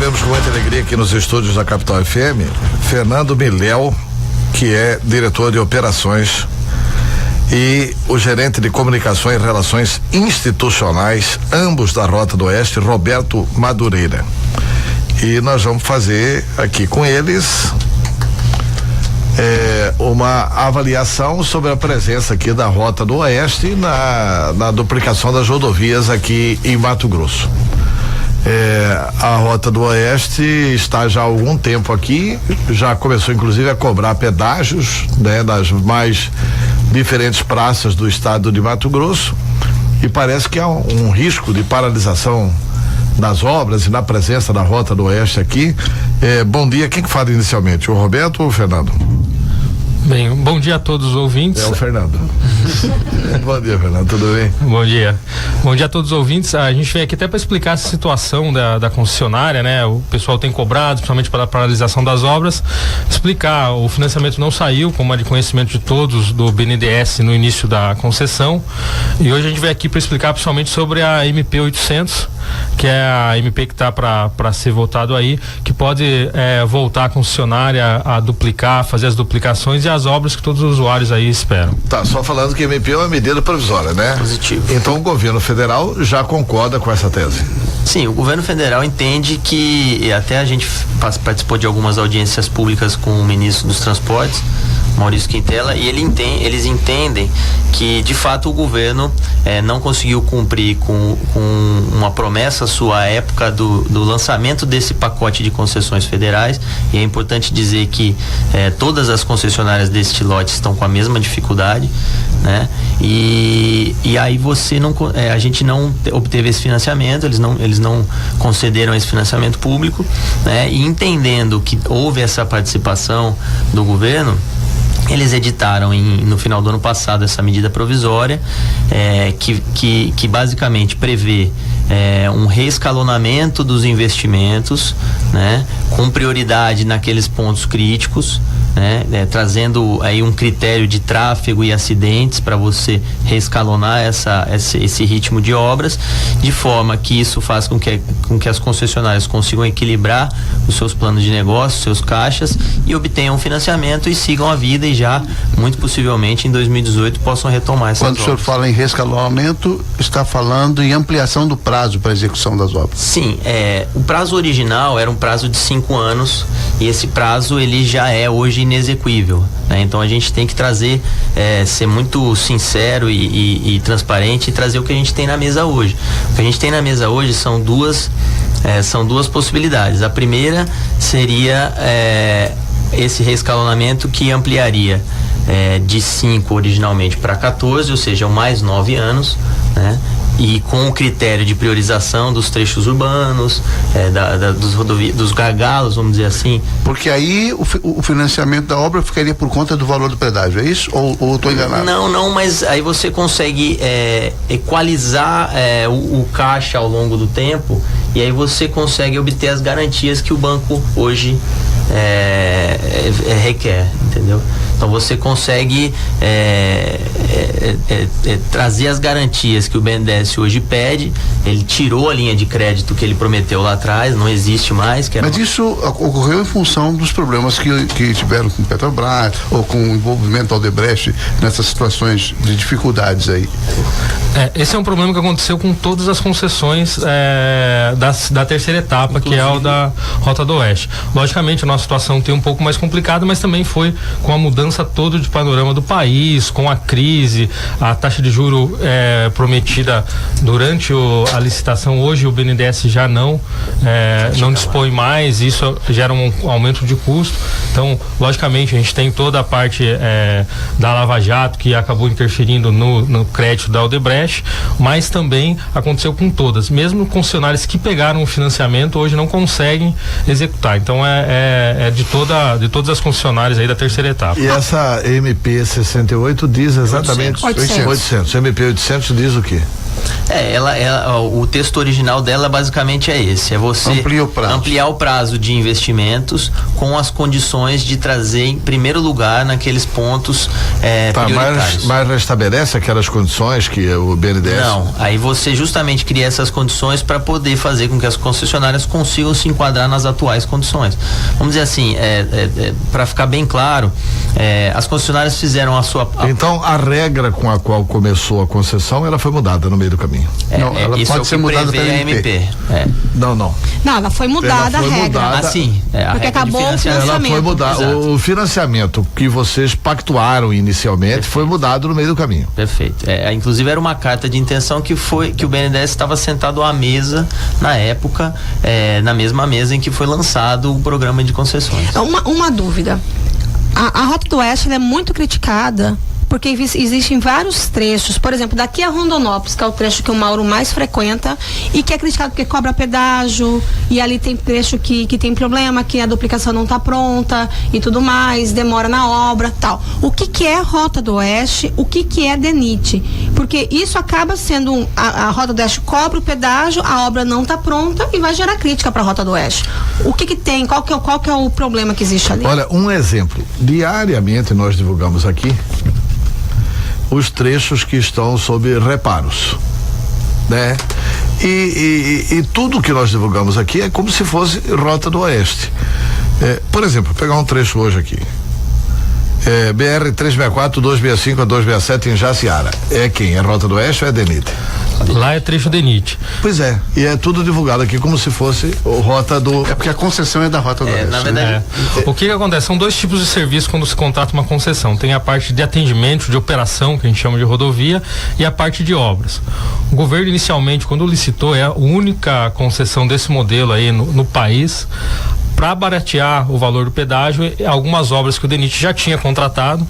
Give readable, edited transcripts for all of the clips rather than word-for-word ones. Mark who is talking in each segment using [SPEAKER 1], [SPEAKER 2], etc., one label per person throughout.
[SPEAKER 1] recebemos com muita alegria aqui nos estúdios da Capital FM, Fernando Miléo, que é diretor de operações, e o gerente de comunicação e relações institucionais, ambos da Rota do Oeste, Roberto Madureira. E nós vamos fazer aqui com eles uma avaliação sobre a presença aqui da Rota do Oeste na duplicação das rodovias aqui em Mato Grosso. A Rota do Oeste está já há algum tempo aqui, já começou inclusive a cobrar pedágios, né, das mais diferentes praças do estado de Mato Grosso, e parece que há um risco de paralisação das obras e na presença da Rota do Oeste aqui. Bom dia, quem que fala inicialmente, o Roberto ou o Fernando?
[SPEAKER 2] Bem, bom dia a todos os ouvintes.
[SPEAKER 1] É o Fernando. Bom dia, Fernando, tudo bem?
[SPEAKER 2] Bom dia. Bom dia a todos os ouvintes. A gente veio aqui até para explicar essa situação da concessionária, né? O pessoal tem cobrado, principalmente para a paralisação das obras. Explicar, o financiamento não saiu, como é de conhecimento de todos, do BNDES no início da concessão. E hoje a gente veio aqui para explicar principalmente sobre a MP 800, que é a MP que está para ser votado aí, que pode voltar a concessionária a duplicar, fazer as duplicações e as obras que todos os usuários aí esperam.
[SPEAKER 1] Tá, só falando que a MP é uma medida provisória, né?
[SPEAKER 3] Positivo.
[SPEAKER 1] Então o governo federal já concorda com essa tese?
[SPEAKER 3] Sim, o governo federal entende que, e até a gente participou de algumas audiências públicas com o ministro dos Transportes, Maurício Quintela, e eles entendem que de fato o governo não conseguiu cumprir com uma promessa sua à época do lançamento desse pacote de concessões federais, e é importante dizer que todas as concessionárias deste lote estão com a mesma dificuldade, né? E aí a gente não obteve esse financiamento, eles não concederam esse financiamento público, né? E entendendo que houve essa participação do governo, eles editaram no final do ano passado essa medida provisória, que basicamente prevê um reescalonamento dos investimentos, né, com prioridade naqueles pontos críticos, né, trazendo aí um critério de tráfego e acidentes para você reescalonar esse ritmo de obras, de forma que isso faz com que as concessionárias consigam equilibrar os seus planos de negócio, seus caixas, e obtenham financiamento e sigam a vida, e já muito possivelmente em 2018 possam retomar essas obras.
[SPEAKER 4] Quando o senhor fala em reescalonamento, está falando em ampliação do prazo para a execução das obras? Sim,
[SPEAKER 3] o prazo original era um prazo de 5 anos, e esse prazo ele já é hoje inexequível, né? Então a gente tem que trazer, ser muito sincero e transparente, e trazer o que a gente tem na mesa hoje. O que a gente tem na mesa hoje são duas possibilidades. A primeira seria esse reescalonamento que ampliaria de 5 originalmente para 14, ou seja, mais 9 anos, né? E com o critério de priorização dos trechos urbanos, dos gargalos, vamos dizer assim.
[SPEAKER 4] Porque aí o financiamento da obra ficaria por conta do valor do pedágio, é isso? Ou estou enganado?
[SPEAKER 3] Não, mas aí você consegue equalizar o caixa ao longo do tempo, e aí você consegue obter as garantias que o banco hoje requer, entendeu? Então você consegue trazer as garantias que o BNDES hoje pede. Ele tirou a linha de crédito que ele prometeu lá atrás, não existe mais.
[SPEAKER 4] Mas isso ocorreu em função dos problemas que tiveram com Petrobras, ou com o envolvimento da Odebrecht nessas situações de dificuldades aí.
[SPEAKER 2] Esse é um problema que aconteceu com todas as concessões da terceira etapa, inclusive, que é o da Rota do Oeste. Logicamente a nossa situação tem um pouco mais complicada, mas também foi com a mudança toda de panorama do país, com a crise, a taxa de juro prometida durante a licitação. Hoje o BNDES já não dispõe mais, isso gera um aumento de custo. Então, logicamente, a gente tem toda a parte da Lava Jato, que acabou interferindo no crédito da Odebrecht, mas também aconteceu com todas, mesmo concessionárias que pegaram o financiamento hoje não conseguem executar. Então de todas as concessionárias aí da terceira etapa.
[SPEAKER 1] E essa MP 68 diz exatamente 800. MP 800 diz o quê?
[SPEAKER 3] O texto original dela basicamente é esse, é você ampliar o prazo de investimentos com as condições de trazer em primeiro lugar naqueles pontos prioritários.
[SPEAKER 1] Mas restabelece aquelas condições que o BNDES...
[SPEAKER 3] Não, aí você justamente cria essas condições para poder fazer com que as concessionárias consigam se enquadrar nas atuais condições. Vamos dizer assim, para ficar bem claro, as concessionárias fizeram a sua...
[SPEAKER 1] Então a regra com a qual começou a concessão, ela foi mudada no meio do caminho.
[SPEAKER 4] Ela
[SPEAKER 3] isso
[SPEAKER 4] pode ser mudada pela
[SPEAKER 3] MP.
[SPEAKER 1] Não,
[SPEAKER 5] ela foi mudada a regra. Porque acabou o financiamento.
[SPEAKER 1] Ela foi mudada. O financiamento que vocês pactuaram inicialmente foi mudado no meio do caminho.
[SPEAKER 3] Perfeito. Inclusive era uma carta de intenção que o BNDES estava sentado à mesa na época, na mesma mesa em que foi lançado o programa de concessões.
[SPEAKER 5] Uma dúvida. A Rota do Oeste é muito criticada porque existem vários trechos, por exemplo, daqui a Rondonópolis, que é o trecho que o Mauro mais frequenta e que é criticado porque cobra pedágio, e ali tem trecho que tem problema, que a duplicação não está pronta e tudo mais, demora na obra, tal. O que é Rota do Oeste? O que é DENIT? Porque isso acaba sendo a Rota do Oeste cobra o pedágio, a obra não está pronta e vai gerar crítica para a Rota do Oeste. O que tem? Qual que é o problema que existe ali?
[SPEAKER 1] Olha, um exemplo. Diariamente nós divulgamos aqui os trechos que estão sob reparos, né? E tudo que nós divulgamos aqui é como se fosse Rota do Oeste. Por exemplo, pegar um trecho hoje aqui. BR 364, 265 a 267 em Jaciara. É quem? É Rota do Oeste ou é DENIT?
[SPEAKER 2] Lá é trecho DENIT.
[SPEAKER 1] Pois é, e é tudo divulgado aqui como se fosse o Rota do...
[SPEAKER 4] É porque a concessão é da Rota do Oeste.
[SPEAKER 3] Na verdade...
[SPEAKER 2] O que acontece? São dois tipos de serviço quando se contrata uma concessão. Tem a parte de atendimento, de operação, que a gente chama de rodovia, e a parte de obras. O governo inicialmente, quando licitou, é a única concessão desse modelo aí no país, para baratear o valor do pedágio. Algumas obras que o DENIT já tinha contratado,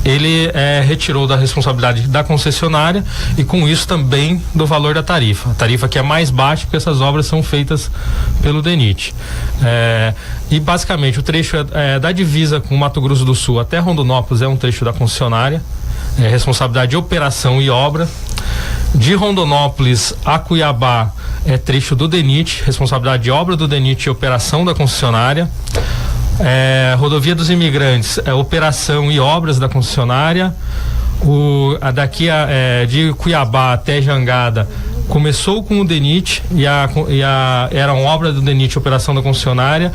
[SPEAKER 2] ele retirou da responsabilidade da concessionária e com isso também do valor da tarifa. A tarifa que é mais baixa porque essas obras são feitas pelo DENIT. E basicamente o trecho da divisa com Mato Grosso do Sul até Rondonópolis é um trecho da concessionária, responsabilidade de operação e obra. De Rondonópolis a Cuiabá é trecho do DENIT, responsabilidade de obra do DENIT e operação da concessionária. Rodovia dos Imigrantes é operação e obras da concessionária. De Cuiabá até Jangada começou com o DENIT era uma obra do DENIT, operação da concessionária.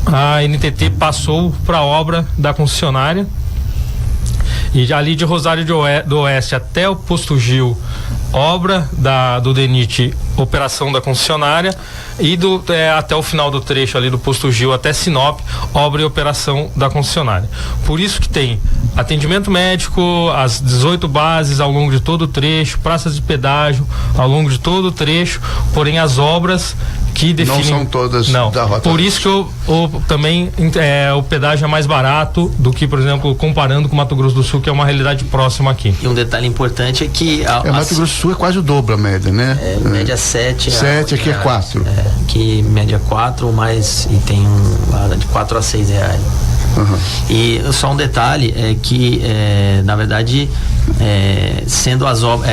[SPEAKER 2] A NTT passou para a obra da concessionária. E ali de Rosário do Oeste até o Posto Gil, obra do DENIT, operação da concessionária, e até o final do trecho ali do Posto Gil até Sinop, obra e operação da concessionária. Por isso que tem atendimento médico, as 18 bases ao longo de todo o trecho, praças de pedágio ao longo de todo o trecho, porém as obras que definem...
[SPEAKER 4] Não são todas da Rota.
[SPEAKER 2] Por isso que também o pedágio é mais barato do que, por exemplo, comparando com Mato Grosso do Sul, que é uma realidade próxima aqui.
[SPEAKER 3] E um detalhe importante é que...
[SPEAKER 4] Mato Grosso do Sul é quase o dobro a média, né?
[SPEAKER 3] Média 7.
[SPEAKER 4] 7, aqui é 4.
[SPEAKER 3] Aqui média 4, mas e tem de 4 a 6 reais.
[SPEAKER 4] Uhum.
[SPEAKER 3] E só um detalhe é que, na verdade, sendo as obras...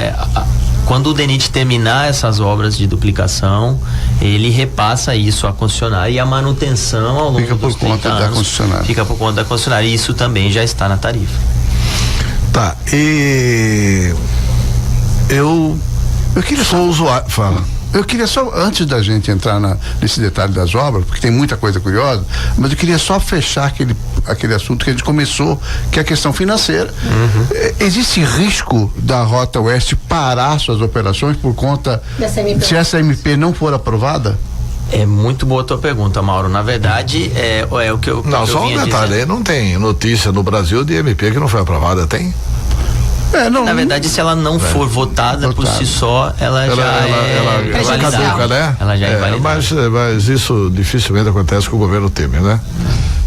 [SPEAKER 3] quando o DENIT terminar essas obras de duplicação, ele repassa isso à concessionária e a manutenção ao longo dos 30 anos fica por conta da concessionária. E isso também já está na tarifa.
[SPEAKER 1] Tá, e eu queria só usuário, fala.
[SPEAKER 4] Eu queria só, antes da gente entrar nesse detalhe das obras, porque tem muita coisa curiosa, mas eu queria só fechar aquele assunto que a gente começou, que é a questão financeira. Uhum. Existe risco da Rota Oeste parar suas operações por conta, se essa MP não for aprovada?
[SPEAKER 3] É muito boa a tua pergunta, Mauro. Na verdade, é o que eu
[SPEAKER 1] Não, só um detalhe, aí não tem notícia no Brasil de MP que não foi aprovada, tem?
[SPEAKER 3] Na verdade, se ela não for votada por si só, ela já
[SPEAKER 1] caduca, né?
[SPEAKER 3] Ela já é validada.
[SPEAKER 1] Mas isso dificilmente acontece com o governo Temer, né?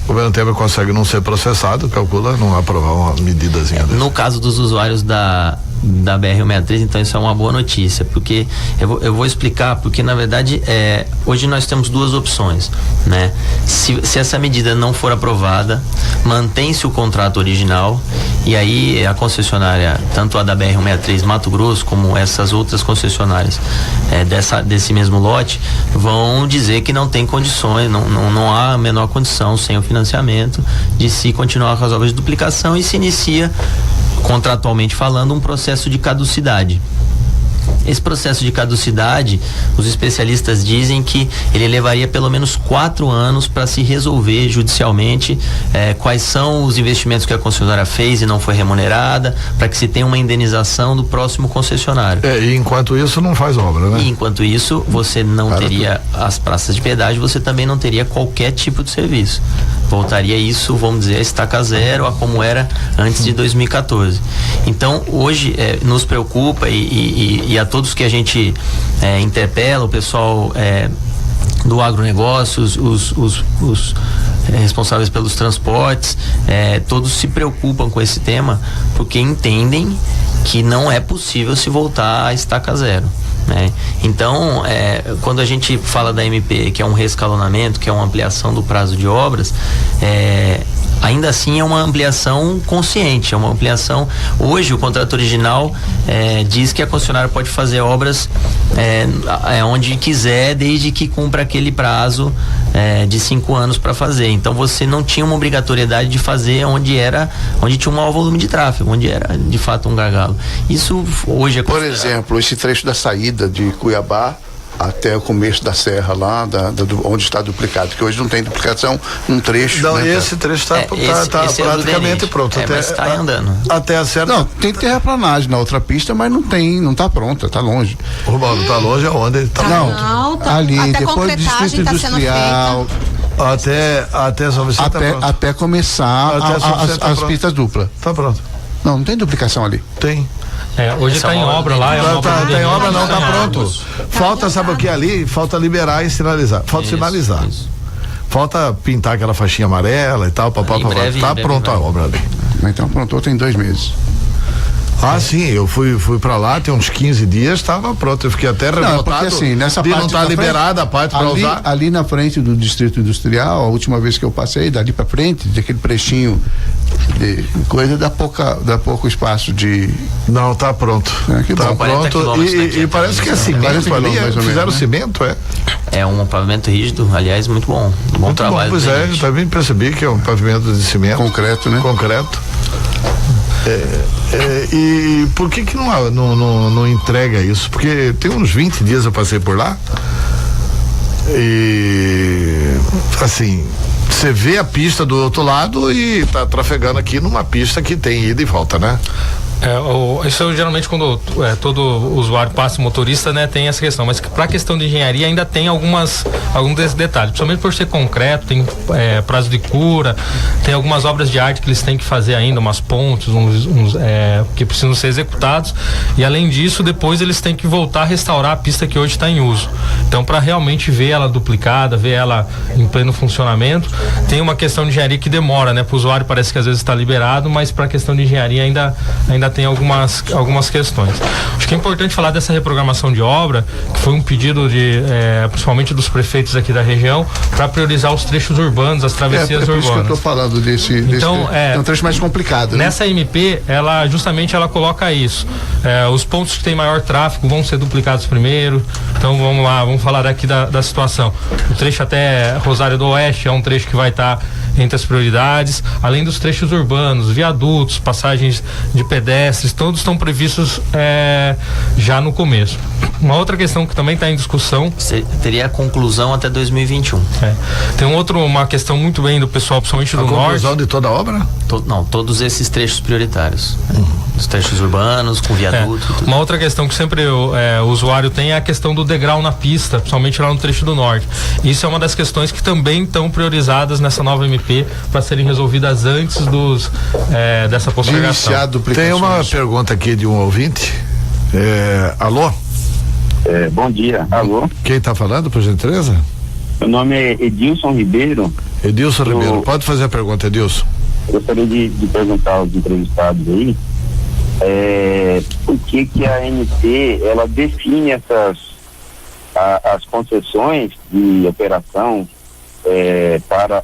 [SPEAKER 1] O governo Temer consegue não ser processado, calcula não aprovar uma medidazinha dessa.
[SPEAKER 3] No caso dos usuários da da BR-163, então isso é uma boa notícia, porque eu vou explicar, porque na verdade hoje nós temos duas opções, né? Se essa medida não for aprovada, mantém-se o contrato original, e aí a concessionária, tanto a da BR-163 Mato Grosso, como essas outras concessionárias desse mesmo lote, vão dizer que não tem condições, não há a menor condição, sem o financiamento, de se continuar com as obras de duplicação, e se inicia, contratualmente falando, um processo de caducidade. Esse processo de caducidade, os especialistas dizem que ele levaria pelo menos 4 anos para se resolver judicialmente quais são os investimentos que a concessionária fez e não foi remunerada, para que se tenha uma indenização do próximo concessionário.
[SPEAKER 1] E enquanto isso não faz obra, né?
[SPEAKER 3] E enquanto isso, você não teria as praças de pedágio, você também não teria qualquer tipo de serviço. Voltaria isso, vamos dizer, a estaca zero, a como era antes de 2014. Então, hoje, nos preocupa e a todos que a gente interpela, o pessoal do agronegócio, os responsáveis pelos transportes, todos se preocupam com esse tema, porque entendem que não é possível se voltar à estaca zero. Né? Então, quando a gente fala da MP, que é um reescalonamento, que é uma ampliação do prazo de obras, ainda assim é uma ampliação consciente, é uma ampliação. Hoje o contrato original diz que a concessionária pode fazer obras onde quiser, desde que cumpra aquele prazo de 5 anos para fazer. Então você não tinha uma obrigatoriedade de fazer onde tinha um maior volume de tráfego, onde era de fato um gargalo. Isso hoje é
[SPEAKER 4] Por exemplo, esse trecho da saída de Cuiabá até o começo da serra lá, onde está duplicado, que hoje não tem duplicação num trecho.
[SPEAKER 1] Não,
[SPEAKER 4] né,
[SPEAKER 1] esse trecho está praticamente pronto.
[SPEAKER 3] Mas está andando.
[SPEAKER 1] Até a certa.
[SPEAKER 4] Não, tem terraplanagem na outra pista, mas não está pronta, está longe.
[SPEAKER 1] Romualdo, está longe aonde?
[SPEAKER 4] Ali,
[SPEAKER 5] até
[SPEAKER 4] depois do distrito industrial. Até começar as pistas duplas.
[SPEAKER 1] Tá pronto.
[SPEAKER 4] Não tem duplicação ali.
[SPEAKER 1] Tem.
[SPEAKER 2] Hoje está em obra lá.
[SPEAKER 1] Tem obra, não está pronto. Falta, sabe o que é ali? Falta liberar e sinalizar. Falta sinalizar. Isso. Falta pintar aquela faixinha amarela e tal, tá pronto a obra ali.
[SPEAKER 4] Então pronto, tem 2 meses.
[SPEAKER 1] Sim, eu fui pra lá, tem uns 15 dias, estava pronto, eu fiquei até revoltado
[SPEAKER 4] assim, nessa
[SPEAKER 1] de
[SPEAKER 4] parte
[SPEAKER 1] não estar liberada a parte para usar.
[SPEAKER 4] Ali na frente do distrito industrial, a última vez que eu passei, dali pra frente, daquele prechinho de coisa, dá pouco espaço de...
[SPEAKER 1] Não, tá pronto. Tá pronto e parece que é cimento ali, fizeram cimento,
[SPEAKER 3] É um pavimento rígido, aliás, muito bom. Bom trabalho.
[SPEAKER 1] Pois eu também percebi que é um pavimento de cimento.
[SPEAKER 4] Concreto, né?
[SPEAKER 1] Concreto. E por que não entrega isso? Porque tem uns 20 dias eu passei por lá e assim, você vê a pista do outro lado e tá trafegando aqui numa pista que tem ida e volta, né?
[SPEAKER 2] Isso geralmente quando todo usuário passa, motorista, né, tem essa questão, mas para a questão de engenharia ainda tem alguns detalhes, principalmente por ser concreto, tem prazo de cura, tem algumas obras de arte que eles têm que fazer ainda, umas pontes, que precisam ser executados, e além disso depois eles têm que voltar a restaurar a pista que hoje está em uso. Então, para realmente ver ela duplicada, ver ela em pleno funcionamento, tem uma questão de engenharia que demora, né? Para o usuário parece que às vezes está liberado, mas para a questão de engenharia ainda tem algumas questões. Acho que é importante falar dessa reprogramação de obra, que foi um pedido principalmente dos prefeitos aqui da região, para priorizar os trechos urbanos, as travessias urbanas.
[SPEAKER 4] Por isso que eu estou falando desse é um trecho mais complicado, né?
[SPEAKER 2] Nessa MP, ela coloca isso. Os pontos que tem maior tráfego vão ser duplicados primeiro. Então vamos lá, vamos falar aqui da situação. O trecho até Rosário do Oeste é um trecho que vai estar entre as prioridades, além dos trechos urbanos, viadutos, passagens de pedestres, todos estão previstos já no começo. Uma outra questão que também está em discussão.
[SPEAKER 3] Teria a conclusão até 2021.
[SPEAKER 2] Tem uma questão muito bem do pessoal, principalmente do norte. A
[SPEAKER 1] conclusão de toda a obra?
[SPEAKER 3] Todos esses trechos prioritários. Os trechos urbanos, com viaduto.
[SPEAKER 2] Uma outra questão que sempre o usuário tem é a questão do degrau na pista, principalmente lá no trecho do norte. Isso é uma das questões que também estão priorizadas nessa nova MP para serem resolvidas antes dessa postergação.
[SPEAKER 1] Tem uma pergunta aqui de um ouvinte. Alô?
[SPEAKER 6] Bom dia, alô?
[SPEAKER 1] Quem está falando, por gentileza?
[SPEAKER 6] Meu nome é Edilson Ribeiro.
[SPEAKER 1] Edilson Ribeiro, pode fazer a pergunta, Edilson.
[SPEAKER 6] Gostaria de perguntar aos entrevistados aí por que a ANT ela define as concessões de operação para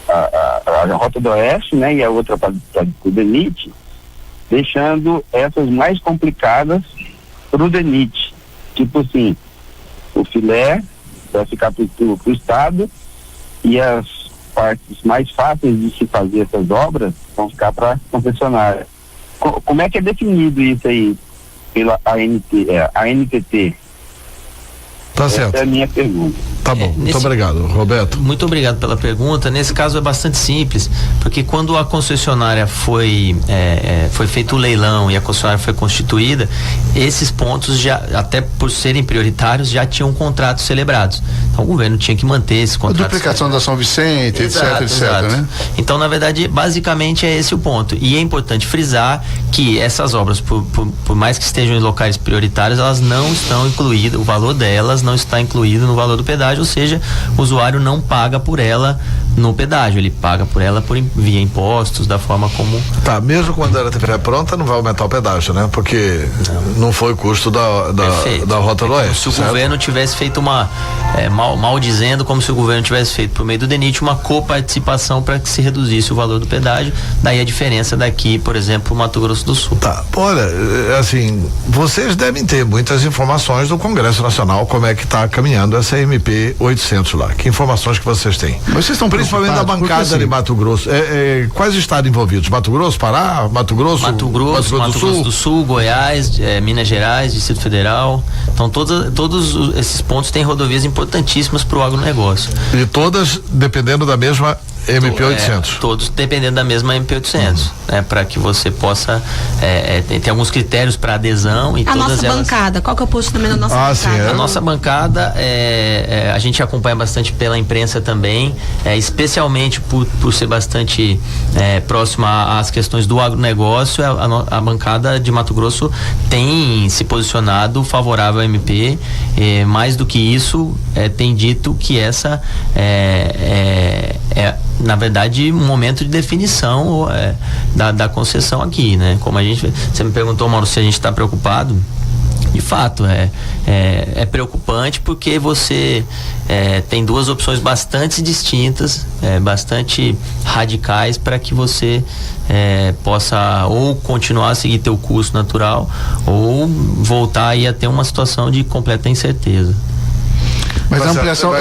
[SPEAKER 6] a Rota do Oeste, né, e a outra para o DENIT, deixando essas mais complicadas para o DENIT. Tipo assim, o filé vai ficar para o Estado e as partes mais fáceis de se fazer essas obras vão ficar para a concessionária. Como é que é definido isso aí pela ANTT?
[SPEAKER 1] Tá certo.
[SPEAKER 6] Essa é a minha pergunta.
[SPEAKER 1] Tá bom, muito obrigado, Roberto.
[SPEAKER 3] Muito obrigado pela pergunta. Nesse caso é bastante simples, porque quando a concessionária foi feito o leilão e a concessionária foi constituída, esses pontos já, até por serem prioritários, já tinham contratos celebrados. Então o governo tinha que manter esse contrato.
[SPEAKER 4] A duplicação da São Vicente,
[SPEAKER 3] exato,
[SPEAKER 4] etc,
[SPEAKER 3] exato,
[SPEAKER 4] né?
[SPEAKER 3] Então, na verdade, basicamente é esse o ponto. E é importante frisar que essas obras, por mais que estejam em locais prioritários, elas não estão incluídas, o valor delas não está incluído no valor do pedágio, ou seja, o usuário não paga por ela no pedágio, ele paga por ela via impostos, da forma como...
[SPEAKER 1] Tá, mesmo quando ela estiver pronta, não vai aumentar o pedágio, né? Porque não foi o custo da Rota do Oeste.
[SPEAKER 3] Se o governo tivesse feito mal dizendo, como se o governo tivesse feito por meio do DENIT uma coparticipação para que se reduzisse o valor do pedágio, daí a diferença daqui, por exemplo, Mato Grosso do Sul.
[SPEAKER 1] Tá, olha, assim, vocês devem ter muitas informações do Congresso Nacional, como é que está caminhando essa MP 800 lá. Que informações que vocês têm?
[SPEAKER 4] Mas vocês estão
[SPEAKER 1] principalmente da bancada
[SPEAKER 4] assim,
[SPEAKER 1] de Mato Grosso. Quais estados envolvidos? Mato Grosso, Pará, Mato Grosso
[SPEAKER 3] do Sul, Goiás, Minas Gerais, Distrito Federal. Então todos esses pontos têm rodovias importantíssimas para o agronegócio.
[SPEAKER 1] E todas dependendo da mesma MP 800.
[SPEAKER 3] Todos dependendo da mesma MP 800, né? Para que você possa tem alguns critérios para adesão e
[SPEAKER 5] a
[SPEAKER 3] todas
[SPEAKER 5] nossa
[SPEAKER 3] elas... bancada,
[SPEAKER 5] qual que é o posicionamento da nossa bancada?
[SPEAKER 1] Sim,
[SPEAKER 3] A nossa bancada a gente acompanha bastante pela imprensa também, especialmente por ser bastante próxima às questões do agronegócio. A bancada de Mato Grosso tem se posicionado favorável ao MP, mais do que isso, tem dito que essa na verdade um momento de definição da concessão aqui, né? Como você me perguntou, Mauro, se a gente está preocupado. De fato, é preocupante porque você tem duas opções bastante distintas, bastante radicais para que você possa ou continuar a seguir teu curso natural ou voltar aí a ter uma situação de completa incerteza.
[SPEAKER 4] Mas a ampliação,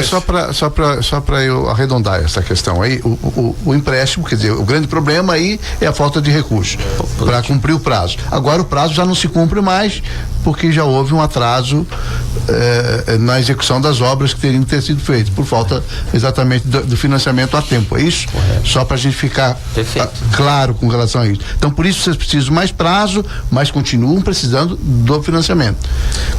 [SPEAKER 4] só para eu arredondar essa questão aí, o empréstimo, quer dizer, o grande problema aí é a falta de recursos para cumprir o prazo. Agora o prazo já não se cumpre mais, porque já houve um atraso na execução das obras que teriam que ter sido feitas, por falta exatamente do financiamento a tempo, é isso?
[SPEAKER 3] Correto.
[SPEAKER 4] Só para a gente ficar claro com relação a isso. Então, por isso vocês precisam mais prazo, mas continuam precisando do financiamento.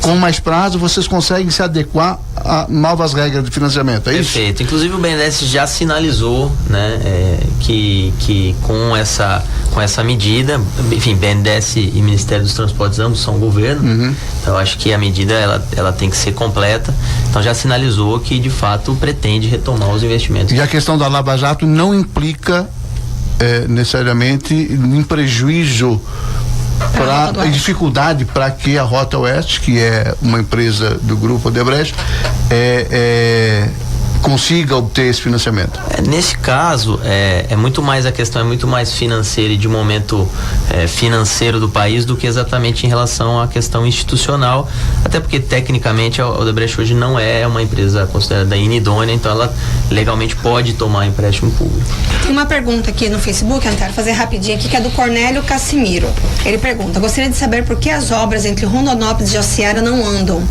[SPEAKER 4] Com mais prazo, vocês conseguem se adequar a novas regras de financiamento, é isso?
[SPEAKER 3] Perfeito. Inclusive o BNDES já sinalizou, né, que com essa medida, enfim, BNDES e Ministério dos Transportes ambos são governo, então acho que a medida ela tem que ser completa. Então já sinalizou que de fato pretende retomar os investimentos.
[SPEAKER 4] E a questão da Lava Jato não implica necessariamente em prejuízo para dificuldade para que a Rota Oeste, que é uma empresa do grupo Odebrecht, consiga obter esse financiamento.
[SPEAKER 3] Nesse caso, a questão é muito mais financeira e de momento financeiro do país do que exatamente em relação à questão institucional, até porque tecnicamente a Odebrecht hoje não é uma empresa considerada inidônea, então ela legalmente pode tomar empréstimo público.
[SPEAKER 5] Tem uma pergunta aqui no Facebook, eu quero fazer rapidinho aqui, que é do Cornélio Cassimiro. Ele pergunta: gostaria de saber por que as obras entre Rondonópolis e Jaciara não andam?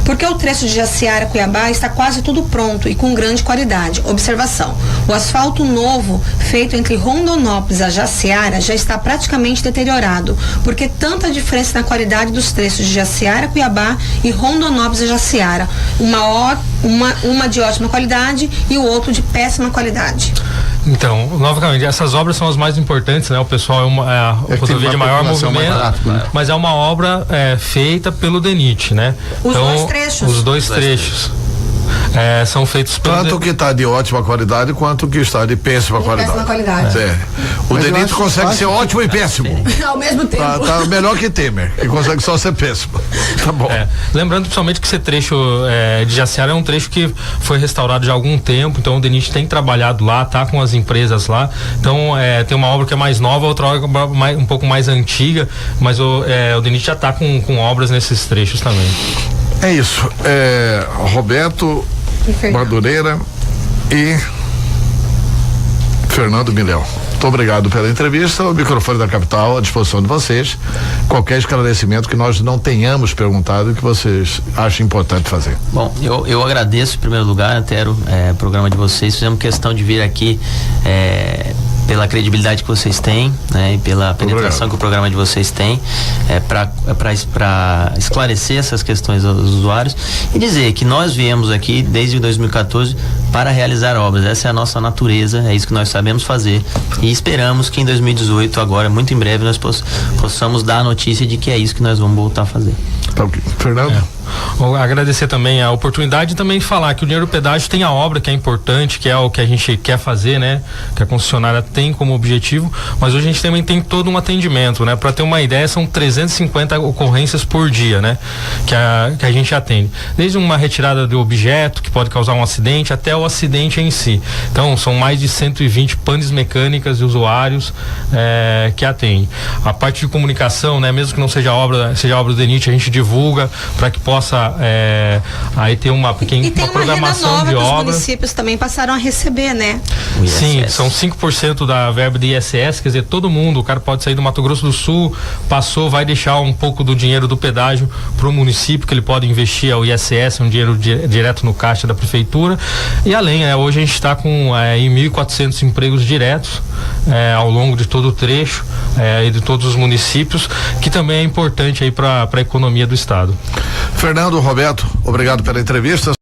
[SPEAKER 5] Porque o trecho de Jaciara a Cuiabá está quase tudo pronto e com grande qualidade. Observação: o asfalto novo feito entre Rondonópolis a Jaciara já está praticamente deteriorado. Por que tanta diferença na qualidade dos trechos de Jaciara a Cuiabá e Rondonópolis a Jaciara? Uma de ótima qualidade e o outro de péssima qualidade.
[SPEAKER 2] Então, novamente, essas obras são as mais importantes, né? O pessoal a rodovia de maior movimento, mas é uma obra feita pelo DENIT, né?
[SPEAKER 5] Os dois trechos.
[SPEAKER 2] Os dois trechos. são feitos
[SPEAKER 1] tanto que está de ótima qualidade quanto que está de péssima qualidade.
[SPEAKER 5] Péssima qualidade.
[SPEAKER 1] O DENIT consegue ser ótimo e péssimo.
[SPEAKER 5] Ao mesmo tempo.
[SPEAKER 1] Tá melhor que Temer, que consegue só ser péssimo. Tá bom.
[SPEAKER 2] Lembrando principalmente que esse trecho de Jaciara é um trecho que foi restaurado já há algum tempo, então o DENIT tem trabalhado lá, tá com as empresas lá, então tem uma obra que é mais nova, outra obra um pouco mais antiga, mas o DENIT já tá com obras nesses trechos também.
[SPEAKER 1] É isso. Roberto Madureira e Fernando Milhão. Muito obrigado pela entrevista. O microfone da Capital à disposição de vocês. Qualquer esclarecimento que nós não tenhamos perguntado e que vocês achem importante fazer.
[SPEAKER 3] Bom, eu agradeço em primeiro lugar, Antero, o programa de vocês. Fizemos questão de vir aqui pela credibilidade que vocês têm, né, e pela penetração que o programa de vocês tem, para esclarecer essas questões aos usuários e dizer que nós viemos aqui desde 2014 para realizar obras. Essa é a nossa natureza, é isso que nós sabemos fazer e esperamos que em 2018, agora, muito em breve, nós possamos dar a notícia de que é isso que nós vamos voltar a fazer.
[SPEAKER 1] Tá ok. Fernando?
[SPEAKER 2] Vou agradecer também a oportunidade e também falar que o dinheiro do pedágio tem a obra que é importante, que é o que a gente quer fazer, né? Que a concessionária tem como objetivo, mas hoje a gente também tem todo um atendimento, né? Para ter uma ideia, são 350 ocorrências por dia, né? Que a gente atende. Desde uma retirada de objeto que pode causar um acidente até o acidente em si. Então, são mais de 120 panes mecânicas de usuários que atendem. A parte de comunicação, né? Mesmo que não seja obra do DENIT, a gente divulga para que possa aí ter uma pequena programação de obras.
[SPEAKER 5] Os municípios também passaram a receber, né?
[SPEAKER 2] Sim, são 5% da verba de ISS, quer dizer, todo mundo, o cara pode sair do Mato Grosso do Sul, vai deixar um pouco do dinheiro do pedágio para o município, que ele pode investir ao ISS, um dinheiro direto no caixa da prefeitura. E além, hoje a gente está com em 1.400 empregos diretos ao longo de todo o trecho e de todos os municípios, que também é importante aí para a economia do estado.
[SPEAKER 1] Fernando, Roberto, obrigado pela entrevista.